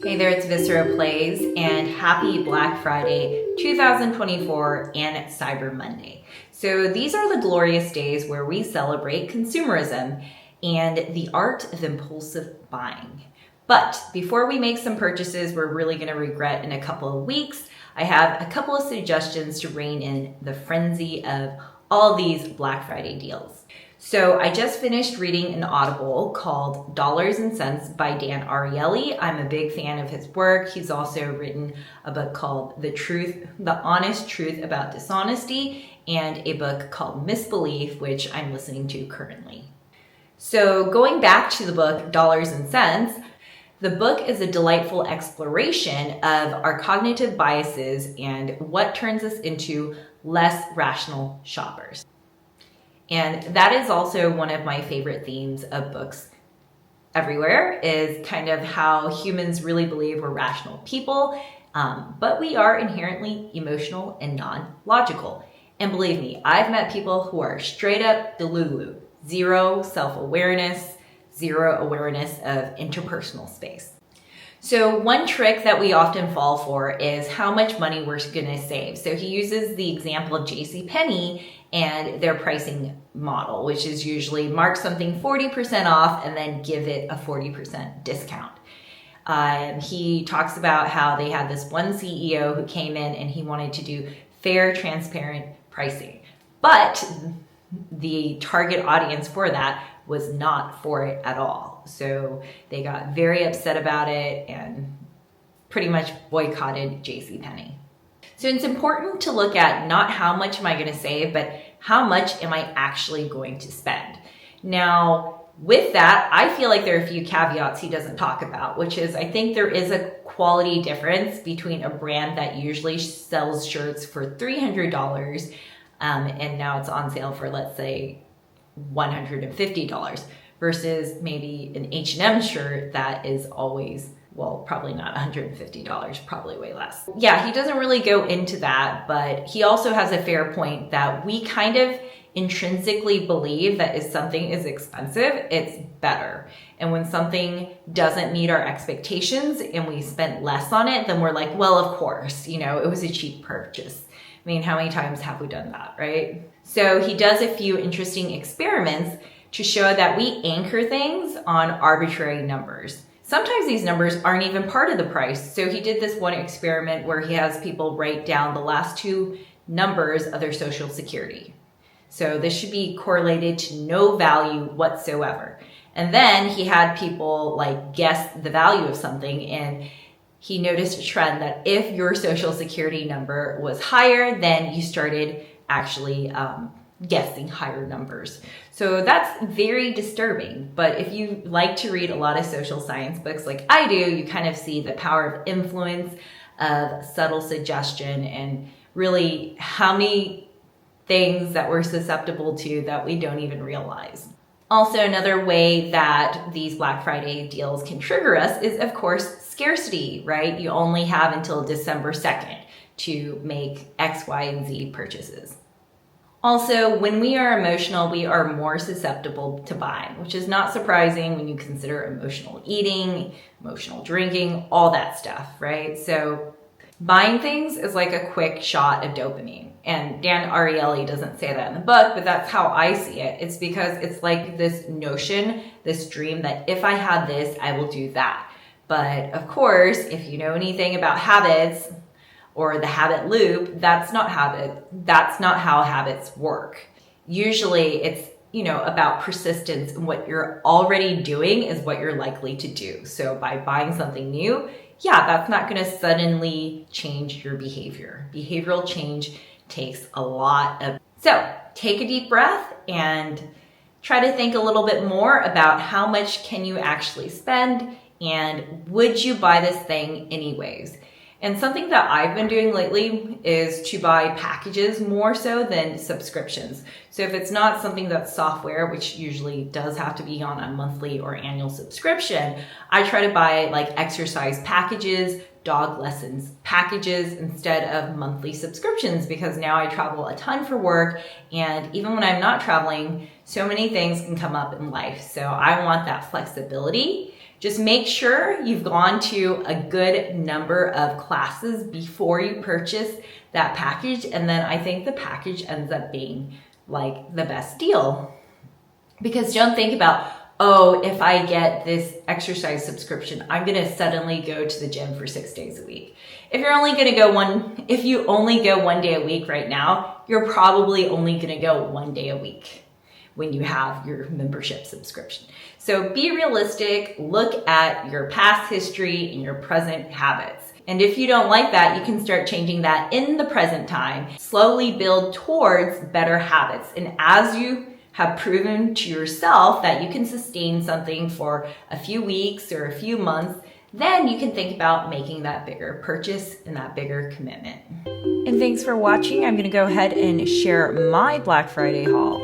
Hey there, it's Viscera Plays, and happy Black Friday 2024 and Cyber Monday. So these are the glorious days where we celebrate consumerism and the art of impulsive buying. But before we make some purchases we're really going to regret in a couple of weeks, I have a couple of suggestions to rein in the frenzy of all these Black Friday deals. So I just finished reading an Audible called Dollars and Cents by Dan Ariely. I'm a big fan of his work. He's also written a book called The Honest Truth About Dishonesty, and a book called Misbelief, which I'm listening to currently. So going back to the book Dollars and Cents, the book is a delightful exploration of our cognitive biases and what turns us into less rational shoppers. And that is also one of my favorite themes of books everywhere, is kind of how humans really believe we're rational people, but we are inherently emotional and non-logical. And believe me, I've met people who are straight up delulu, zero self-awareness, zero awareness of interpersonal space. So one trick that we often fall for is how much money we're gonna save. So he uses the example of JCPenney and their pricing model, which is usually mark something 40% off and then give it a 40% discount. He talks about how they had this one CEO who came in and he wanted to do fair, transparent pricing. But the target audience for that was not for it at all. So they got very upset about it and pretty much boycotted JCPenney. So it's important to look at not how much am I going to save, but how much am I actually going to spend? Now, with that, I feel like there are a few caveats he doesn't talk about, which is I think there is a quality difference between a brand that usually sells shirts for $300 and now it's on sale for, let's say, $150 versus maybe an H&M shirt that is always, well, probably not $150, probably way less. Yeah, he doesn't really go into that, but he also has a fair point that we kind of intrinsically believe that if something is expensive, it's better. And when something doesn't meet our expectations and we spent less on it, then we're like, well, of course, it was a cheap purchase. I mean, how many times have we done that, right? So he does a few interesting experiments to show that we anchor things on arbitrary numbers. Sometimes these numbers aren't even part of the price. So he did this one experiment where he has people write down the last two numbers of their social security. So this should be correlated to no value whatsoever. And then he had people guess the value of something, and he noticed a trend that if your social security number was higher, then you started actually guessing higher numbers. So that's very disturbing. But if you like to read a lot of social science books like I do, you kind of see the power of influence, of subtle suggestion, and really how many things that we're susceptible to that we don't even realize. Also, another way that these Black Friday deals can trigger us is, of course, scarcity, right? You only have until December 2nd to make X, Y, and Z purchases. Also, when we are emotional, we are more susceptible to buying, which is not surprising when you consider emotional eating, emotional drinking, all that stuff, right? So buying things is like a quick shot of dopamine. And Dan Ariely doesn't say that in the book, but that's how I see it. It's because it's like this notion, this dream that if I had this, I will do that. But of course, if you know anything about habits or the habit loop, that's not how habits work. Usually it's, about persistence, and what you're already doing is what you're likely to do. So by buying something new, that's not going to suddenly change your behavior. Behavioral change takes a lot of... So take a deep breath and try to think a little bit more about how much can you actually spend, and would you buy this thing anyways? And something that I've been doing lately is to buy packages more so than subscriptions. So if it's not something that's software, which usually does have to be on a monthly or annual subscription, I try to buy exercise packages, dog lessons packages instead of monthly subscriptions, because now I travel a ton for work, and even when I'm not traveling, so many things can come up in life. So I want that flexibility. Just make sure you've gone to a good number of classes before you purchase that package. And then I think the package ends up being like the best deal. Because don't think about, oh, if I get this exercise subscription, I'm going to suddenly go to the gym for 6 days a week. If you only go one day a week right now, you're probably only going to go 1 day a week when you have your membership subscription. So be realistic, look at your past history and your present habits. And if you don't like that, you can start changing that in the present time. Slowly build towards better habits. And as you have proven to yourself that you can sustain something for a few weeks or a few months, then you can think about making that bigger purchase and that bigger commitment. And thanks for watching. I'm going to go ahead and share my Black Friday haul.